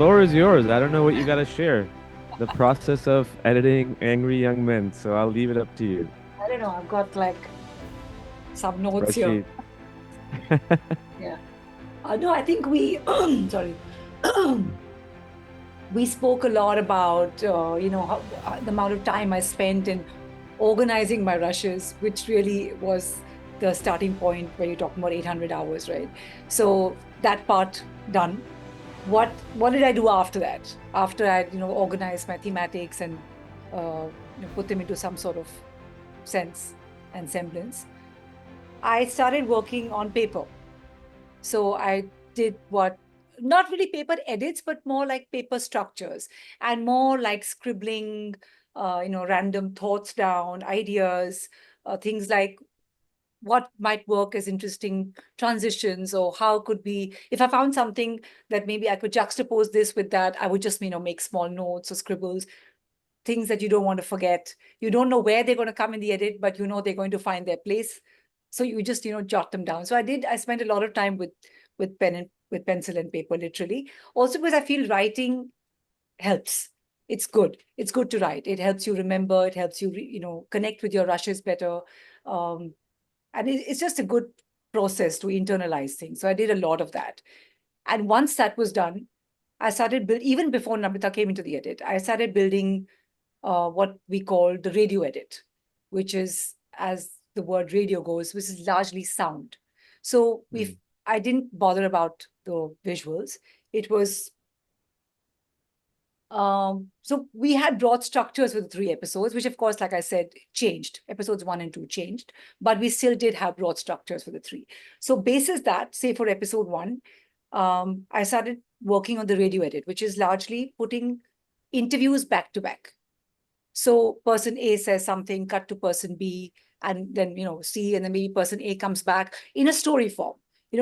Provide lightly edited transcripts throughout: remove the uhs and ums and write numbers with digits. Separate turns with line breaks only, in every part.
floor is yours. I don't know what you got to share. The process of editing Angry Young Men. So I'll leave it up to you.
I don't know. I've got like some notes here.
Proceed.
Yeah. No, I think we, sorry, we spoke a lot about, the amount of time I spent in organizing my rushes, which really was the starting point where you're talking about 800 hours, right? So that part done. What did I do after that? After I, organized my thematics and put them into some sort of sense and semblance, I started working on paper. So I did what, not really paper edits, but more like paper structures and more like scribbling, random thoughts down, ideas, things like what might work as interesting transitions, or how could be, if I found something that maybe I could juxtapose this with that, I would just, make small notes or scribbles, things that you don't want to forget. You don't know where they're going to come in the edit, but they're going to find their place. So you just, jot them down. So I spent a lot of time with pen and with pencil and paper, literally. Also because I feel writing helps. It's good. It's good to write. It helps you remember. It helps you, connect with your rushes better. Um, and it's just a good process to internalize things. So I did a lot of that. And once that was done, I started build even before Namita came into the edit. I started building what we call the radio edit, which is, as the word radio goes, which is largely sound. So
Mm.
I didn't bother about the visuals. It was so we had broad structures for the 3 episodes, which of course, like I said, changed. Episodes 1 and 2 changed, but we still did have broad structures for the three. So basis that, say for episode 1, I started working on the radio edit, which is largely putting interviews back to back. So person A says something, cut to person B, and then C, and then maybe person A comes back in a story form.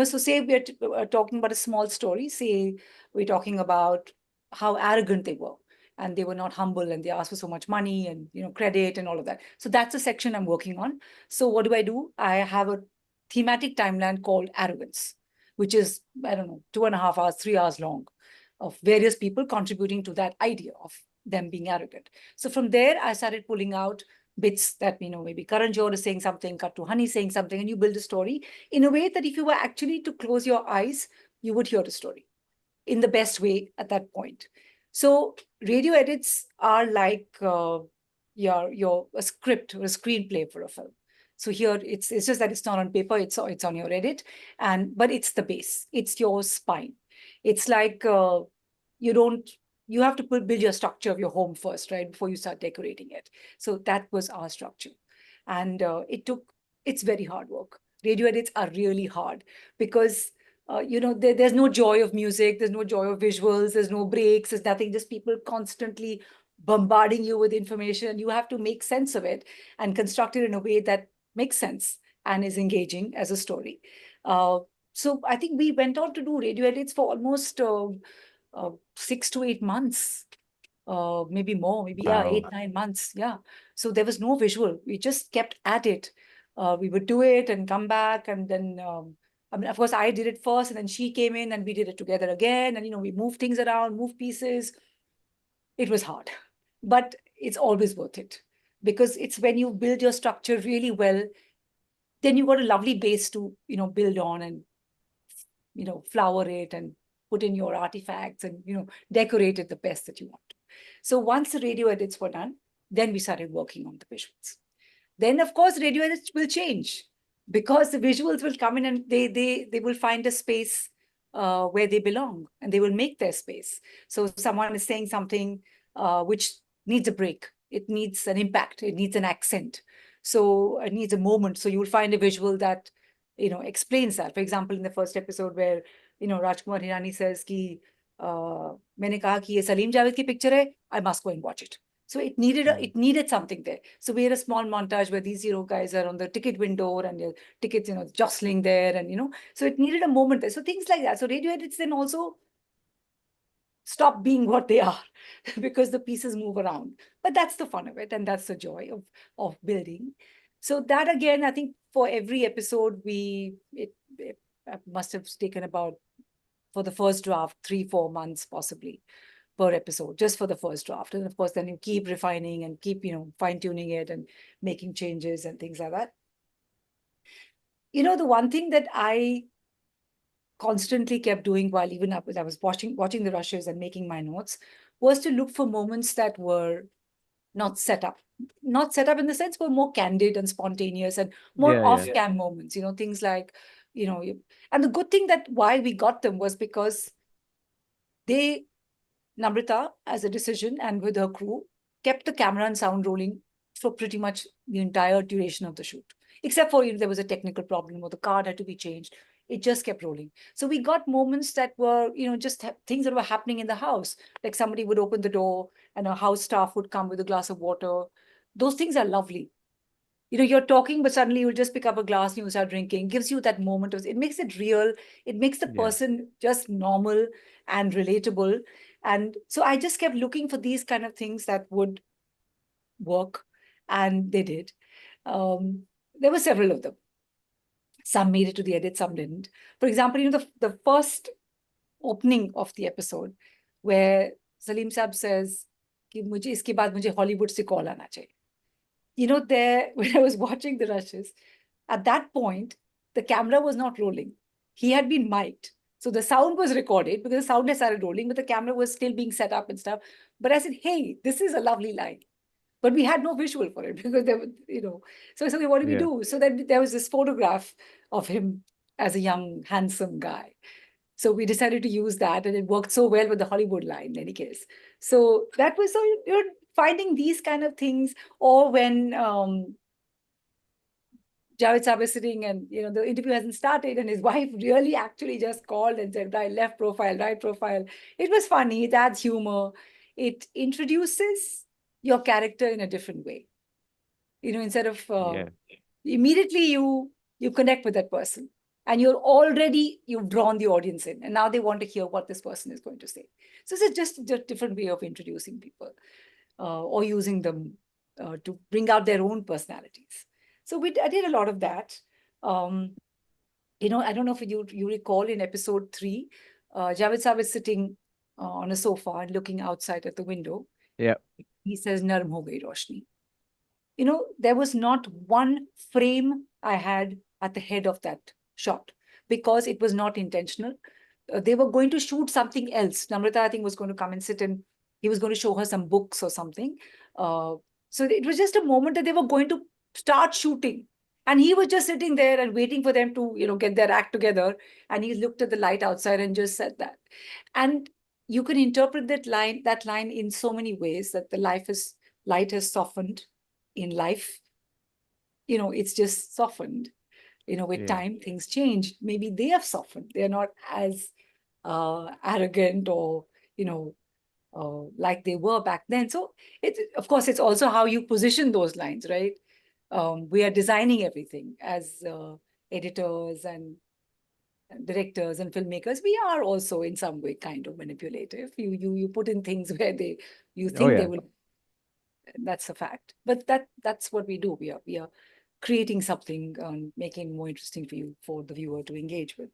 So say we're talking about a small story. Say we're talking about how arrogant they were, and they were not humble, and they asked for so much money and credit and all of that. So that's a section I'm working on. So what do? I have a thematic timeline called arrogance, which is, I don't know, 2.5 hours, 3 hours long, of various people contributing to that idea of them being arrogant. So from there, I started pulling out bits that, maybe Karan Johar is saying something, cut to Honey saying something, and you build a story in a way that if you were actually to close your eyes, you would hear the story in the best way at that point. So radio edits are like your a script or a screenplay for a film. So here it's just that it's not on paper, it's on your edit, but it's the base, it's your spine. It's like you don't you have to build your structure of your home first, right, before you start decorating it. So that was our structure, and it's very hard work. Radio edits are really hard because there's no joy of music, there's no joy of visuals, there's no breaks, there's nothing, just people constantly bombarding you with information. You have to make sense of it and construct it in a way that makes sense and is engaging as a story. uh, so I think we went on to do radio edits for almost 6 to 8 months, maybe more, maybe, yeah,
Wow.
8, 9 months. Yeah. So there was no visual. We just kept at it. We would do it and come back. And then, I mean, of course, I did it first, and then she came in and we did it together again. And, we moved things around, moved pieces. It was hard, but it's always worth it, because it's when you build your structure really well, then you've got a lovely base to, build on and, flower it and put in your artifacts and, decorate it the best that you want to. So once the radio edits were done, then we started working on the visuals. Then, of course, radio edits will change, because the visuals will come in and they will find a space where they belong, and they will make their space. So someone is saying something which needs a break. It needs an impact. It needs an accent. So it needs a moment. So you will find a visual that explains that. For example, in the first episode where Rajkumar Hirani says कि मैंने कहा कि ये सलीम जावेद की picture है, I must go and watch it. So it needed something there. So we had a small montage where these guys are on the ticket window, and the tickets jostling there, and so it needed a moment there. So things like that. So radio edits then also stop being what they are because the pieces move around. But that's the fun of it, and that's the joy of building. So that, again, I think for every episode it must have taken about for the first draft, 3-4 months possibly per episode, just for the first draft. And of course, then you keep refining and keep, fine tuning it and making changes and things like that. The one thing that I constantly kept doing while even up as I was watching the rushes and making my notes was to look for moments that were not set up. Not set up in the sense, but more candid and spontaneous and more
Yeah, yeah.
off-cam moments, things like, and the good thing that why we got them was because they, Namrita, as a decision and with her crew, kept the camera and sound rolling for pretty much the entire duration of the shoot. Except for, there was a technical problem or the card had to be changed. It just kept rolling. So we got moments that were, just things that were happening in the house. Like somebody would open the door and a house staff would come with a glass of water. Those things are lovely. You're talking, but suddenly you'll just pick up a glass and you start drinking. Gives you that moment of, it makes it real. It makes the
Yeah.
person just normal and relatable. And so I just kept looking for these kind of things that would work, and they did. There were several of them. Some made it to the edit, some didn't. For example, the first opening of the episode where Salim Saab says कि मुझे इसके बाद मुझे Hollywood से call आना चाहिए. There, when I was watching the rushes, at that point, the camera was not rolling. He had been mic'd. So the sound was recorded because the sound had started rolling, but the camera was still being set up and stuff. But I said, hey, this is a lovely line. But we had no visual for it because there were. So I said, what do we
Yeah.
do? So then there was this photograph of him as a young, handsome guy. So we decided to use that, and it worked so well with the Hollywood line in any case. So that was, so you're finding these kind of things, or when Javed Saab is sitting and the interview hasn't started and his wife really actually just called and said, right, left profile, right profile. It was funny. It adds humor. It introduces your character in a different way. Instead of
Yeah.
immediately you connect with that person and you've drawn the audience in, and now they want to hear what this person is going to say. So it's just a different way of introducing people or using them to bring out their own personalities. So I did a lot of that. I don't know if you recall in episode 3, Javed Saab is sitting on a sofa and looking outside at the window.
Yeah.
He says, "Narm ho gayi roshni." There was not one frame I had at the head of that shot because it was not intentional. They were going to shoot something else. Namrata, I think, was going to come and sit and he was going to show her some books or something. So it was just a moment that they were going to start shooting. And he was just sitting there and waiting for them to, get their act together. And he looked at the light outside and just said that. And you can interpret that line in so many ways, that the light has softened in life. It's just softened. With
Yeah.
time, things change. Maybe they have softened. They're not as arrogant or, like they were back then. So of course, it's also how you position those lines, right? We are designing everything as editors and directors and filmmakers. We are also in some way kind of manipulative. You put in things where you
Oh
think they
yeah.
will. That's a fact. But that's what we do. We are creating something, making more interesting for the viewer to engage with.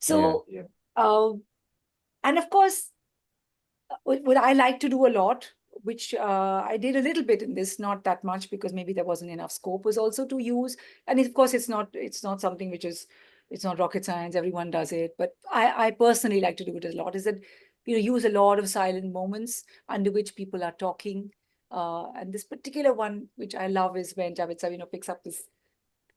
Yeah.
So, and of course, what I like to do a lot, which I did a little bit in this, not that much because maybe there wasn't enough scope, was also to use. And of course, it's not something which is, it's not rocket science. Everyone does it, but I personally like to do it a lot. Is that use a lot of silent moments under which people are talking. And this particular one, which I love, is when Javed Saab, picks up this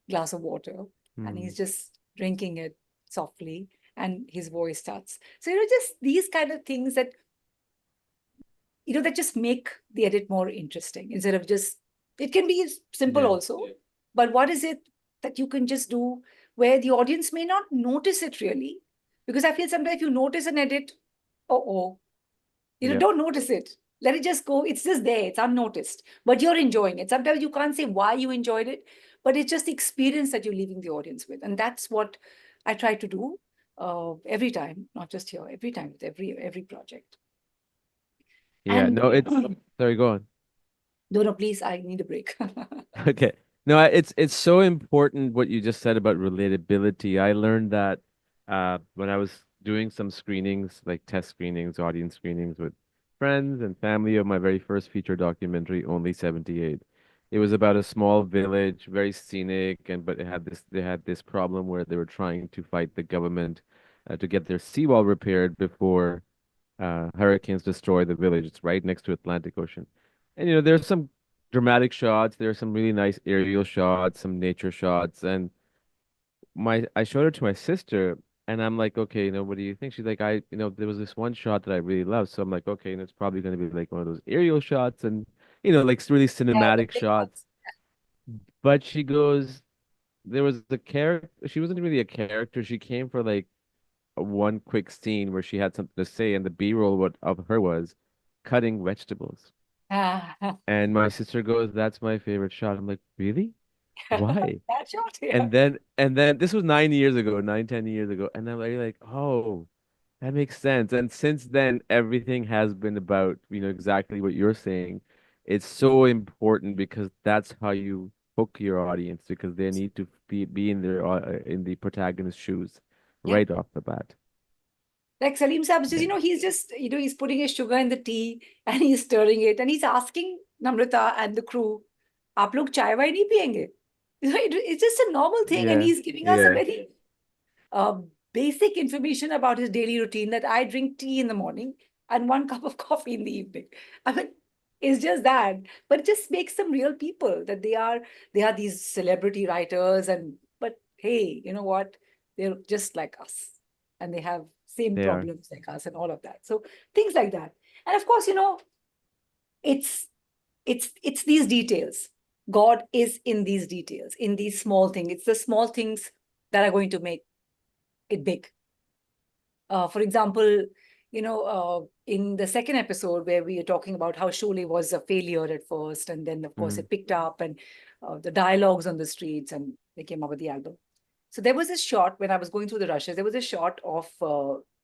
glass of water and
Hmm.
he's just drinking it softly, and his voice starts. So just these kind of things that that just make the edit more interesting instead of just, it can be simple
Yeah.
also, but what is it that you can just do where the audience may not notice it really? Because I feel sometimes if you notice an edit, oh,
Yeah.
don't notice it. Let it just go. It's just there. It's unnoticed, but you're enjoying it. Sometimes you can't say why you enjoyed it, but it's just the experience that you're leaving the audience with. And that's what I try to do every time, not just here, every time with every project.
Yeah.
And
No, it's sorry, go on.
no, please, I need a break.
Okay. No, it's so important what you just said about relatability. I learned that when I was doing some screenings, like test screenings, audience screenings with friends and family of my very first feature documentary, Only 78. It was about a small village, very scenic, and but they had this problem where they were trying to fight the government to get their seawall repaired before hurricanes destroy the village. It's right next to Atlantic Ocean. And there's some dramatic shots, there's some really nice aerial shots, some nature shots, and my I showed her to my sister, and I'm like, okay, what do you think? She's like, there was this one shot that I really loved, so I'm like, okay, and it's probably going to be like one of those aerial shots, and like really
Yeah, the
cinematic
big
shots.
ones.
But she goes, there was the character. She wasn't really a character. She came for like one quick scene where she had something to say, and the B-roll what of her was cutting vegetables.
Ah,
And my sister goes, "That's my favorite shot." I'm like, "Really? Why?"
that shot, yeah.
And then this was 9 years ago, 10 years ago, and I'm like, "Oh, that makes sense." And since then, everything has been about, exactly what you're saying. It's so important because that's how you hook your audience because they need to be in the protagonist's shoes
Yeah.
right off the bat.
Like Salim Saab says,
Yeah.
he's just, he's putting his sugar in the tea and he's stirring it and he's asking Namrata and the crew, "Aap log chai wai nahi piyenge?" It's just a normal thing, and
Yeah.
he's giving us a
Yeah.
very uh, basic information about his daily routine, that I drink tea in the morning and one cup of coffee in the evening. I mean, it's just that, but it just makes them real people. That they are these celebrity writers, and but hey, you know what? They're just like us, and they have same
They are.
problems like us, and all of that. So things like that, and of course, it's it's these details. God is in these details, in these small things. It's the small things that are going to make it big. For example, in the second episode where we are talking about how Sholay was a failure at first, and then of course
Mm,
it picked up, and the dialogues on the streets, and they came up with the album. So there was a shot when I was going through the rushes. There was a shot of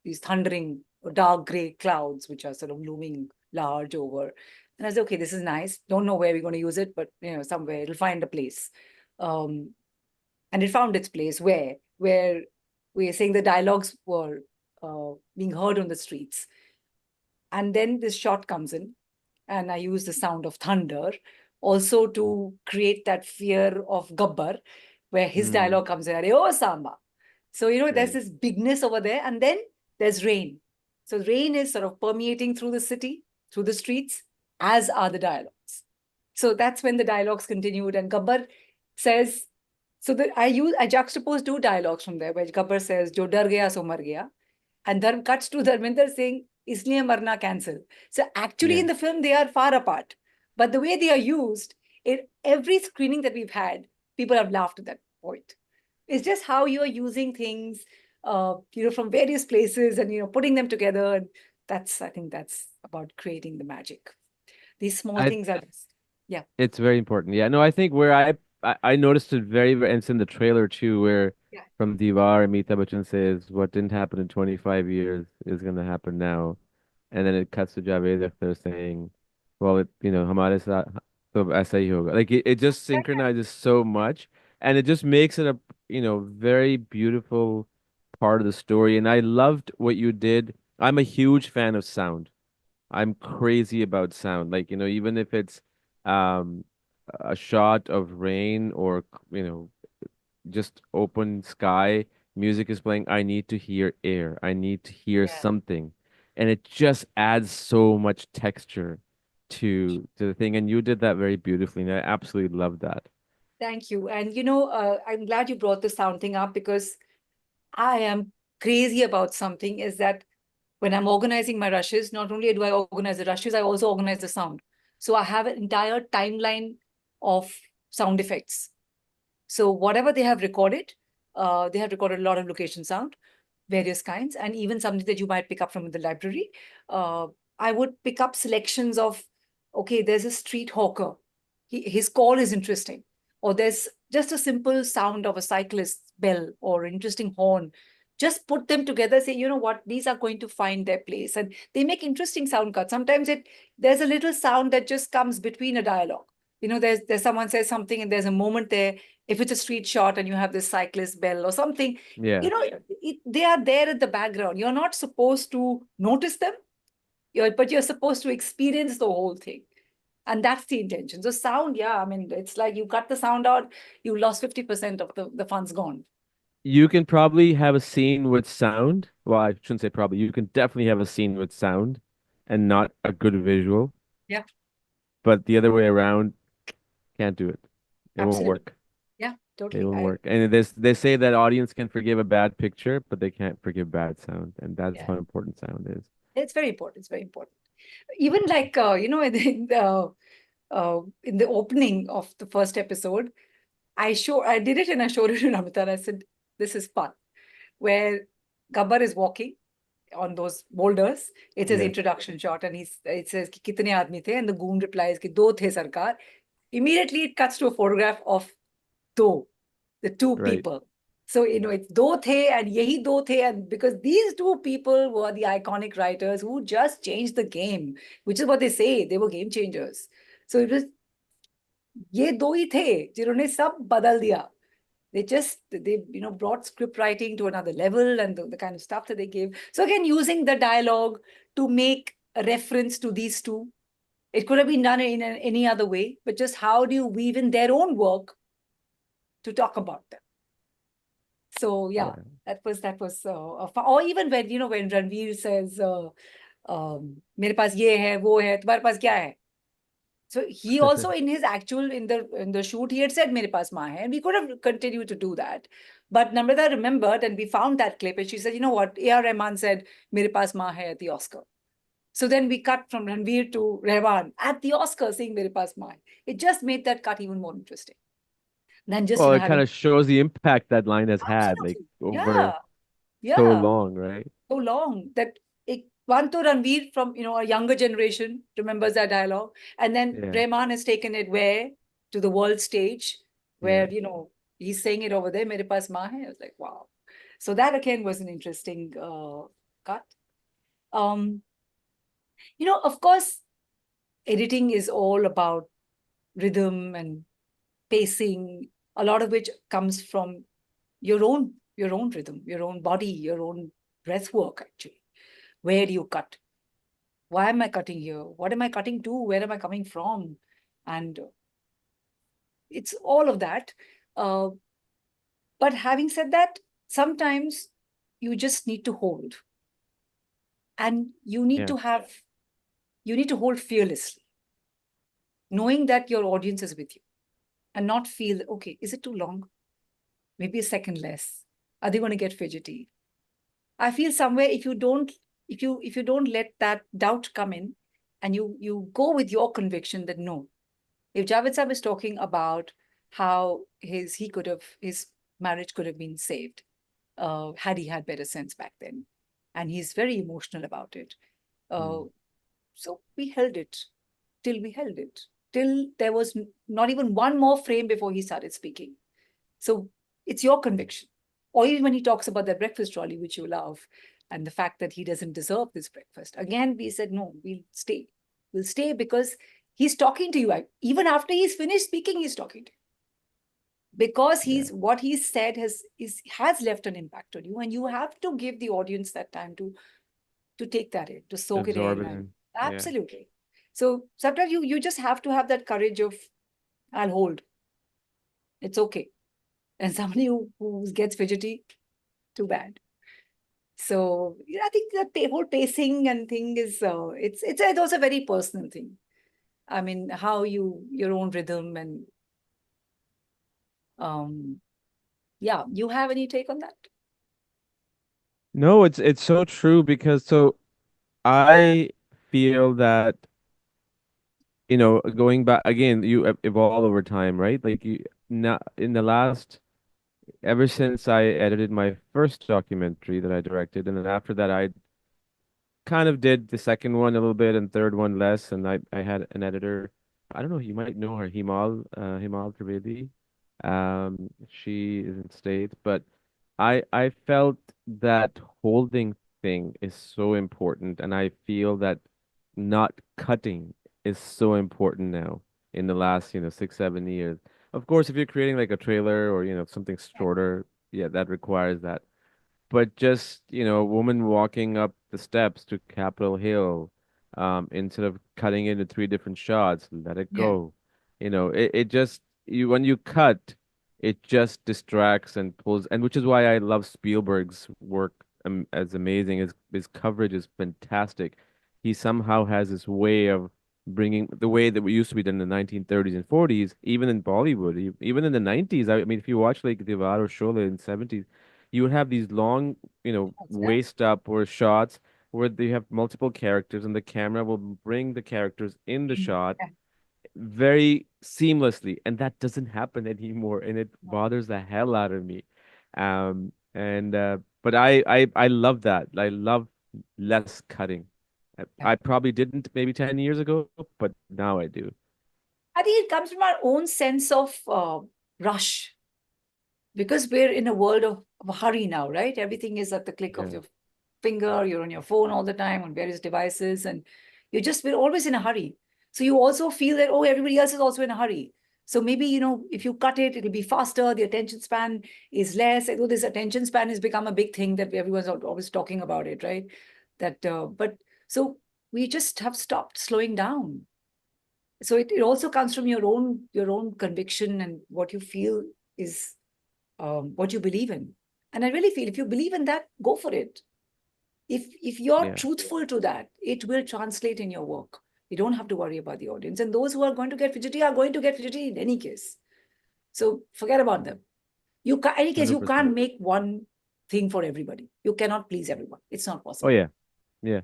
these thundering dark gray clouds, which are sort of looming large over. And I said, okay, this is nice. Don't know where we're going to use it, but somewhere it'll find a place. Um, and it found its place where we're saying the dialogues were being heard on the streets. And then this shot comes in, and I use the sound of thunder also to create that fear of Gabbar, where his
mm,
dialogue comes in, "Are oh Samba." So, there's
right.
this bigness over there, and then there's rain. So rain is sort of permeating through the city, through the streets, as are the dialogues. So that's when the dialogues continued, and Gabbar says, so that I juxtapose two dialogues from there, where Gabbar says, "Jo dar gaya so mar gaya," and then cuts to Dharminder saying, "Isliye marna cancel." So actually
Yeah.
in the film they are far apart, but the way they are used, in every screening that we've had, people have laughed at that point. It's just how you are using things, from various places, and putting them together. And I think that's about creating the magic. These small
I
things are just, yeah,
It's very important. Yeah, no, I think where I noticed it and it's in the trailer too, where
yeah,
from Diwar, Amitabh Bachchan says, "What didn't happen in 25 years is going to happen now," and then it cuts to Javed Akhtar saying, "Well, हमारे साथ तो ऐसा ही होगा." Like it just synchronizes so much, and it just makes it a very beautiful part of the story. And I loved what you did. I'm a huge fan of sound. I'm crazy about sound. Like, even if it's um a shot of rain or, just open sky, music is playing, I need to hear air. I need to hear
yeah.
something. And it just adds so much texture to the thing. And you did that very beautifully. And I absolutely love that.
Thank you. And I'm glad you brought the sound thing up, because I am crazy about something, is that when I'm organizing my rushes, not only do I organize the rushes, I also organize the sound. So I have an entire timeline of sound effects. So whatever they have recorded a lot of location sound, various kinds, and even something that you might pick up from the library. Uh, I would pick up selections of, okay, there's a street hawker. His call is interesting. Or there's just a simple sound of a cyclist's bell or interesting horn. Just put them together, say, you know what, these are going to find their place. And they make interesting sound cuts. Sometimes there's a little sound that just comes between a dialogue. there's someone says something and there's a moment there. If it's a street shot and you have this cyclist bell or something,
Yeah.
they are there in the background. You're not supposed to notice them, but you're supposed to experience the whole thing. And that's the intention. So sound, yeah, I mean, it's like you cut the sound out, you lost 50% of the fun's gone.
You can probably have a scene with sound. Well, I shouldn't say probably. You can definitely have a scene with sound and not a good visual.
Yeah,
But the other way around, can't do it. It won't
absolutely.
work.
Yeah,
It
totally.
won't work. And they say that audience can forgive a bad picture, but they can't forgive bad sound. And that's
Yeah,
how important sound is.
it's very important. It's very important. Even like, in the opening of the first episode, I did it and I showed it to Namita. I said, this is fun. Where Gabbar is walking on those boulders. It's his
Yeah,
introduction shot, and it says कि कितने आदमी थे, and the goon replies कि दो थे सरकार. Immediately it cuts to a photograph of दो, the two
right.
people. So it's दो थे and यही दो थे, and because these two people were the iconic writers who just changed the game, which is what they say, they were game changers. So it was ये दो ही थे जिन्होंने सब बदल दिया. They brought script writing to another level, and the kind of stuff that they gave. So again, using the dialogue to make a reference to these two. It could have been done in any other way, but just how do you weave in their own work to talk about them? So yeah,
Yeah.
that was or even when Ranveer says मेरे पास ये है वो है तुम्हारे पास क्या है. So he also in his actual in the shoot he had said मेरे पास माँ है, and we could have continued to do that, but Namrata remembered and we found that clip and she said, you know what, A.R. Rahman said मेरे पास माँ है at the Oscar. So then we cut from Ranveer to Rahman at the Oscar saying मेरे पास माँ है. It just made that cut even more interesting than just
Well, it kind
having.
of shows the impact that line has had, like
Absolutely.
over
Yeah.
so
Yeah.
long, right?
So long that one to Ranveer from a younger generation remembers that dialogue, and then
Yeah,
Rahman has taken it where to the world stage,
yeah.
where he's saying it over there. मेरे पास माँ है. I was like, wow. So that again was an interesting cut. Um, of course, editing is all about rhythm and pacing. A lot of which comes from your own rhythm, your own body, your own breath work. Actually, where do you cut? Why am I cutting here? What am I cutting to? Where am I coming from? And it's all of that. Uh, but having said that, sometimes you just need to hold, and
Yeah.
you need to hold fearlessly, knowing that your audience is with you, and not feel, okay, is it too long? Maybe a second less. Are they going to get fidgety? I feel somewhere if you don't let that doubt come in, and you go with your conviction that no, if Javed Sahib is talking about how his marriage could have been saved, had he had better sense back then, and he's very emotional about it. Uh,
Mm.
so we held it till there was not even one more frame before he started speaking. So it's your conviction. Or even when he talks about the breakfast trolley, which you love, and the fact that he doesn't deserve this breakfast. Again, we said, no, we'll stay. We'll stay because he's talking to you. Even after he's finished speaking, he's talking to you. Because
Yeah.
what he's said has left an impact on you. And you have to give the audience that time to take that in, to soak it
Absorb
in.
it
And
in. Yeah.
absolutely. So sometimes you just have to have that courage of, I'll hold. It's okay. And somebody who gets fidgety, too bad. So I think the whole pacing and thing is it's also a very personal thing. I mean, how your own rhythm and um yeah, you have any take on that?
No, it's so true because so I feel that, going back again, you evolve over time, right? Like you now in the last ever since I edited my first documentary that I directed, and then after that I kind of did the second one a little bit and third one less, and I had an editor. I don't know, you might know her, Himal Trivedi. She is in state, but I felt that holding thing is so important, and I feel that not cutting is so important now. in the last, 6, 7 years. Of course, if you're creating like a trailer or, something shorter, yeah, that requires that. But just, a woman walking up the steps to Capitol Hill, instead of cutting into three different shots, let it
Yeah.
go. It just when you cut, it just distracts and pulls, and which is why I love Spielberg's work, as amazing. His coverage is fantastic. He somehow has this way of bringing the way that we used to be done in the 1930s and 40s, even in Bollywood, even in the 90s. I mean, if you watch like Diwar or Sholay in 70s, you would have these long,
Yeah.
waist up or shots where they have multiple characters and the camera will bring the characters in the shot
Yeah.
very seamlessly, and that doesn't happen anymore, and it
No.
bothers the hell out of me. And but I love that. I love less cutting.
Yeah.
I probably didn't maybe 10 years ago, but now I do.
I think it comes from our own sense of rush, because we're in a world of a hurry now, right? Everything is at the click of
Yeah,
your finger. You're on your phone all the time on various devices, and we're always in a hurry. So you also feel that, oh, everybody else is also in a hurry. So maybe, if you cut it, it'll be faster. The attention span is less. I know this attention span has become a big thing that everyone's always talking about it, right? But so we just have stopped slowing down. So it also comes from your own conviction and what you feel is what you believe in. And I really feel if you believe in that, go for it. If you're
yeah,
truthful to that, it will translate in your work. You don't have to worry about the audience. And those who are going to get fidgety are going to get fidgety in any case. So forget about them. Any case, you
100%.
can't make one thing for everybody. You cannot please everyone. It's not
Oh
possible.
yeah, yeah,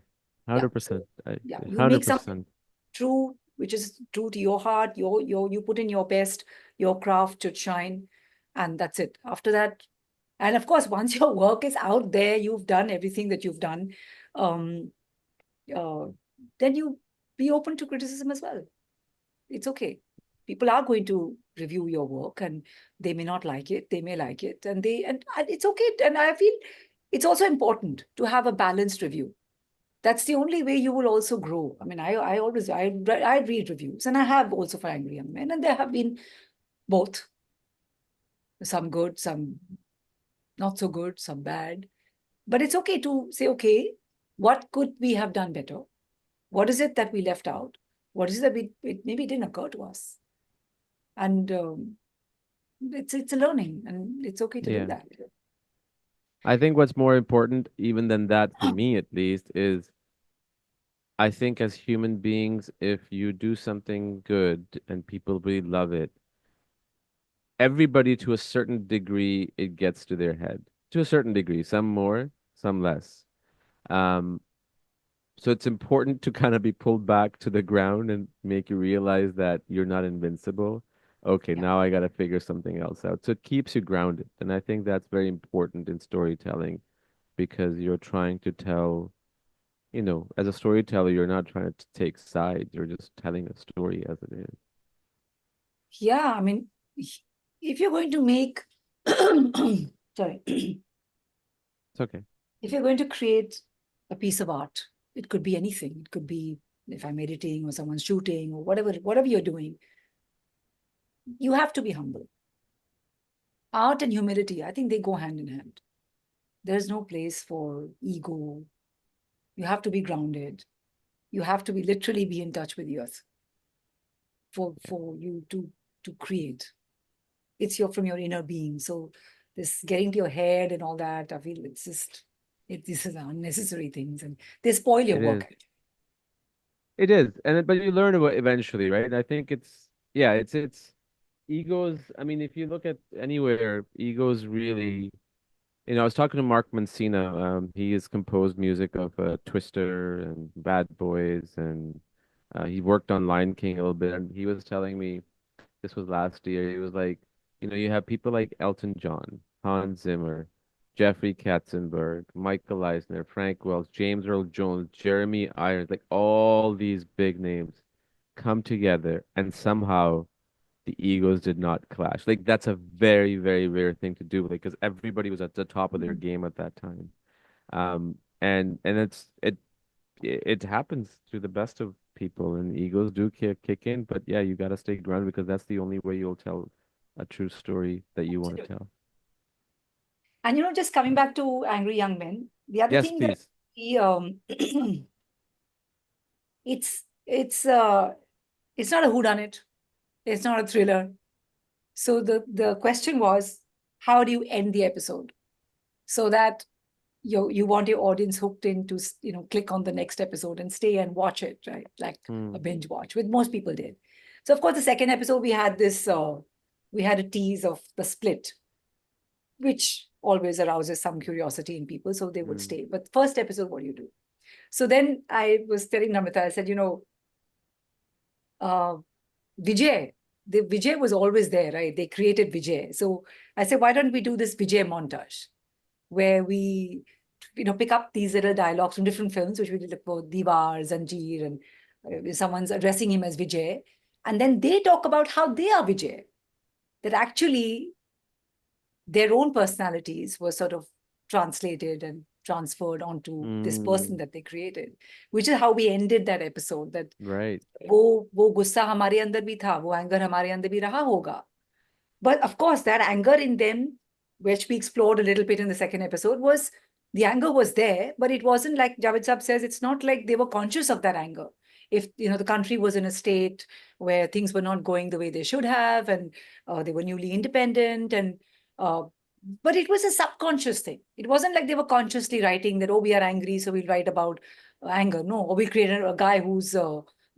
Yeah.
100%.
So yeah, you make something
100%.
true, which is true to your heart. You put in your best, your craft should shine, and that's it. After that, and of course, once your work is out there, you've done everything that you've done. Um, uh, then you be open to criticism as well. It's okay. People are going to review your work, and they may not like it. They may like it, and it's okay. And I feel it's also important to have a balanced review. That's the only way you will also grow. I mean, I read reviews, and I have also for Angry Young Men, and there have been both, some good, some not so good, some bad. But it's okay to say, okay, what could we have done better? What is it that we left out? What is it that it maybe didn't occur to us? And it's a learning, and it's okay to do
Yeah.
that.
I think what's more important, even than that, for me at least, is I think as human beings, if you do something good and people really love it, everybody to a certain degree, it gets to their head. To a certain degree, some more, some less. Um, so it's important to kind of be pulled back to the ground and make you realize that you're not invincible. Okay,
Yeah.
now I got to figure something else out. So it keeps you grounded. And I think that's very important in storytelling because you're trying to tell, as a storyteller, you're not trying to take sides. You're just telling a story as it is.
Yeah. I mean, if you're going to make, sorry,
It's okay.
if you're going to create a piece of art, it could be anything. It could be if I'm editing or someone's shooting or whatever you're doing, you have to be humble. Art and humility, I think they go hand in hand. There's no place for ego. You have to be grounded. You have to be literally be in touch with the earth for you to create. It's from your inner being. So this getting to your head and all that, I feel this is unnecessary things, and they spoil your
It is.
work.
It is. But you learn about eventually, right? I think yeah, it's egos. I mean, if you look at anywhere, egos really, I was talking to Mark Mancina. He has composed music of Twister and Bad Boys, and he worked on Lion King a little bit. And he was telling me this was last year. He was like, you have people like Elton John, Hans Zimmer, Jeffrey Katzenberg, Michael Eisner, Frank Wells, James Earl Jones, Jeremy Irons, like all these big names come together, and somehow the egos did not clash. Like that's a very, very rare thing to do, like because everybody was at the top of their game at that time. And it happens to the best of people, and egos do kick in. But yeah, you got to stay grounded because that's the only way you'll tell a true story that you want to
Absolutely.
tell.
And just coming back to Angry Young Men, the other
Yes,
thing that
please.
we it's it's not a whodunit, it's not a thriller. So the question was, how do you end the episode so that you want your audience hooked in to click on the next episode and stay and watch it, right? Like a
Hmm.
binge watch, which most people did. So of course, the second episode we had a tease of the split, which always arouses some curiosity in people, so they would
Hmm.
stay. But first episode, what do you do? So then I was telling Namita, I said, uh, Vijay, Vijay was always there, right? They created Vijay. So I said, why don't we do this Vijay montage where we, pick up these little dialogues from different films, which we did for Diwar, Zanjeer, and someone's addressing him as Vijay. And then they talk about how they are Vijay, that actually their own personalities were sort of translated and transferred onto this person
Hmm.
that they created, which is how we ended that episode. That
Right.
वो गुस्सा हमारे अंदर भी था, वो anger हमारे अंदर भी रहा होगा. But of course, that anger in them, which we explored a little bit in the second episode, was the anger was there, but it wasn't like Javed Sab says, it's not like they were conscious of that anger. If the country was in a state where things were not going the way they should have, and they were newly independent, and uh, but it was a subconscious thing. It wasn't like they were consciously writing that, oh, we are angry, so we'll write about anger. No, or we created a guy who's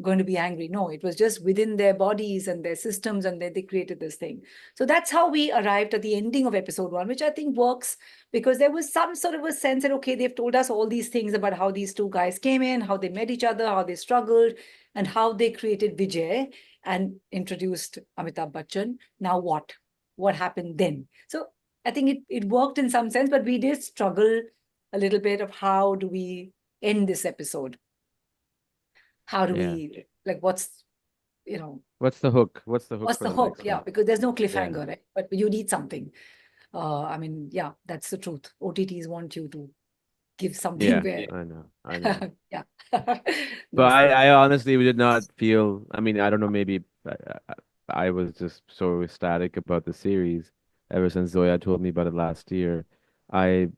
going to be angry. No, it was just within their bodies and their systems, and they created this thing. So that's how we arrived at the ending of episode 1, which I think works because there was some sort of a sense that, okay, they've told us all these things about how these two guys came in, how they met each other, how they struggled, and how they created Vijay and introduced Amitabh Bachchan. Now what? What happened then? So I think it worked in some sense, but we did struggle a little bit of how do we end this episode? How do
Yeah.
we, like, what's, you know,
What's the hook? What's the hook
what's
for
the
the
hook?
next
Yeah,
one?
because there's no
Yeah.
cliffhanger, right? But you need something. I mean, yeah, that's the truth. OTTs want you to give something
Yeah.
where,
I know. I know.
yeah,
But
that's the.
I honestly did not feel. I mean, I don't know. Maybe I was just so ecstatic about the series ever since Zoya told me about it last year. I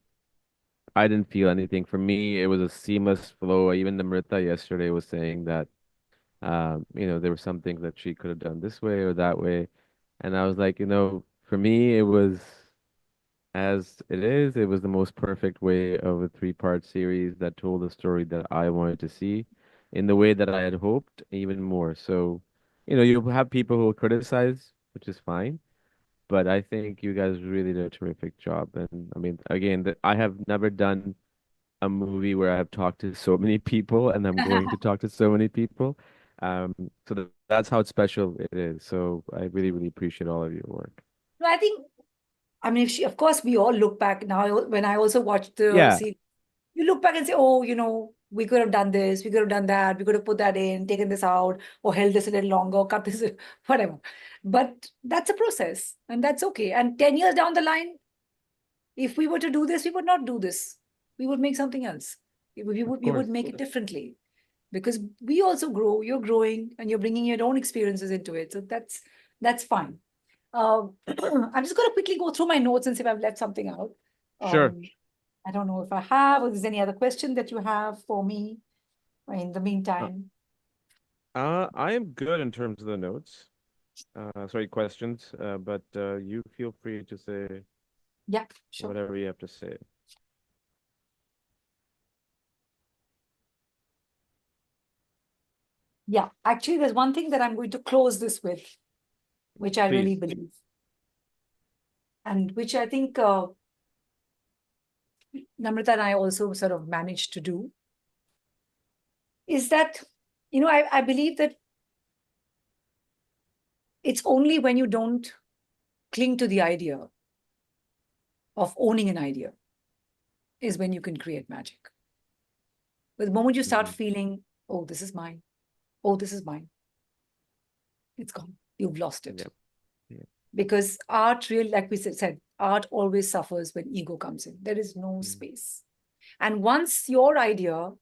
I didn't feel anything. For me, it was a seamless flow. Even Namrita yesterday was saying that there were some things that she could have done this way or that way, and I was like, for me, it was as it is. It was the most perfect way of a three-part series that told the story that I wanted to see in the way that I had hoped, even more. So, you'll have people who will criticize, which is fine, but I think you guys really did a terrific job. And I mean, again, I have never done a movie where I've talked to so many people and I'm going to talk to so many people. So that's how special it is. So I really, really appreciate all of your work.
No, I think, I mean, if she, of course, we all look back now. When I also watched the
Yeah,
series, you look back and say, oh, we could have done this, we could have done that, we could have put that in, taken this out, or held this a little longer, cut this, whatever. But that's a process, and that's okay. And 10 years down the line, if we were to do this, we would not do this. We would make something else.
of
We would
course.
make it differently because we also grow. You're growing, and you're bringing your own experiences into it. So that's fine. I'm just going to quickly go through my notes and see if I've left something out.
Sure.
Um, I don't know if I have, or there's any other question that you have for me in the
Uh,
meantime.
I am good in terms of the notes. Sorry, questions. But you feel free to say
Yeah, sure.
whatever you have to say.
Yeah, actually, there's one thing that I'm going to close this with, which I really
Please.
believe, and which I think Namrita and I also sort of managed to do, is that, I believe that it's only when you don't cling to the idea of owning an idea is when you can create magic. But the moment you start
Mm,
feeling, oh, this is mine, oh, this is mine, it's gone. You've lost it.
yeah. Yeah.
Because art really, like we said, art always suffers when ego comes in. There is no
Mm,
space. And once your idea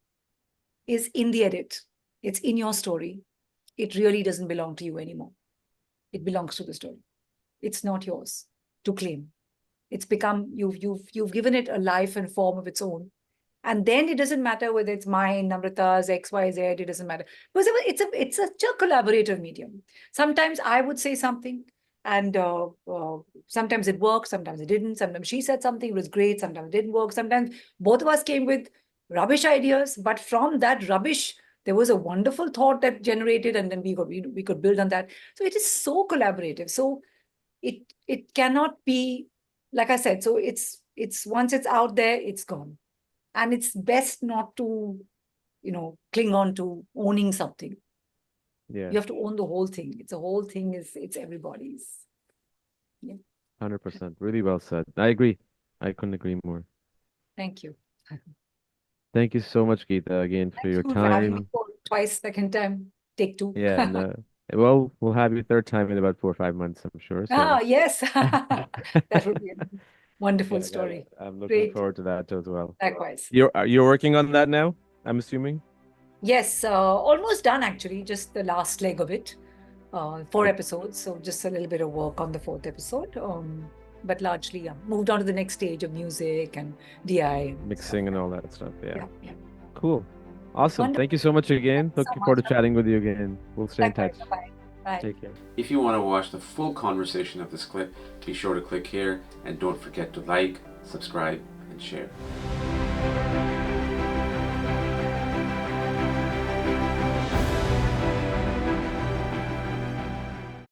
is in the edit, It's in your story. It really doesn't belong to you anymore. It belongs to the story. It's not yours to claim. It's become you've given it a life and form of its own. And then it doesn't matter whether it's mine, Namrata's, XYZ, it doesn't matter. Because it's such a collaborative medium. Sometimes I would say something, and sometimes it worked, sometimes it didn't. Sometimes she said something, it was great, sometimes it didn't work. Sometimes both of us came with rubbish ideas, but from that rubbish, there was a wonderful thought that generated, and then we could build on that. So it is so collaborative. So it cannot be, like I said, so it's once it's out there, it's gone. And it's best not to, cling on to owning something.
Yeah,
You have to own the whole thing. It's a whole thing, it's everybody's. Yeah.
100%. Really well said. I agree. I couldn't agree more.
Thank you. Thank
Thank you so much, Geeta, again for your
you for having me
time.
for twice, second time, take two.
Yeah, no. Well, we'll have you third time in about 4 or 5 months, I'm sure.
Ah,
So,
yes.
yeah,
That would be a wonderful
no,
story.
I'm looking
Great.
forward to that as well.
Likewise.
You're working on that now, I'm assuming?
Yes, almost done actually, just the last leg of it. Four
Like
episodes, so just a little bit of work on the fourth episode. But largely, yeah, moved on to the next stage of music and DI and stuff.
mixing and all that stuff. Yeah.
Yeah, yeah.
Cool. Awesome.
Wonderful.
Thank you so much
Thank
again.
you so
Looking forward to
much.
chatting with you again. We'll stay in
Likewise.
touch.
Bye. Bye.
Take care.
If you want to watch the full conversation of this clip, be sure to click here and don't forget to like, subscribe, and share.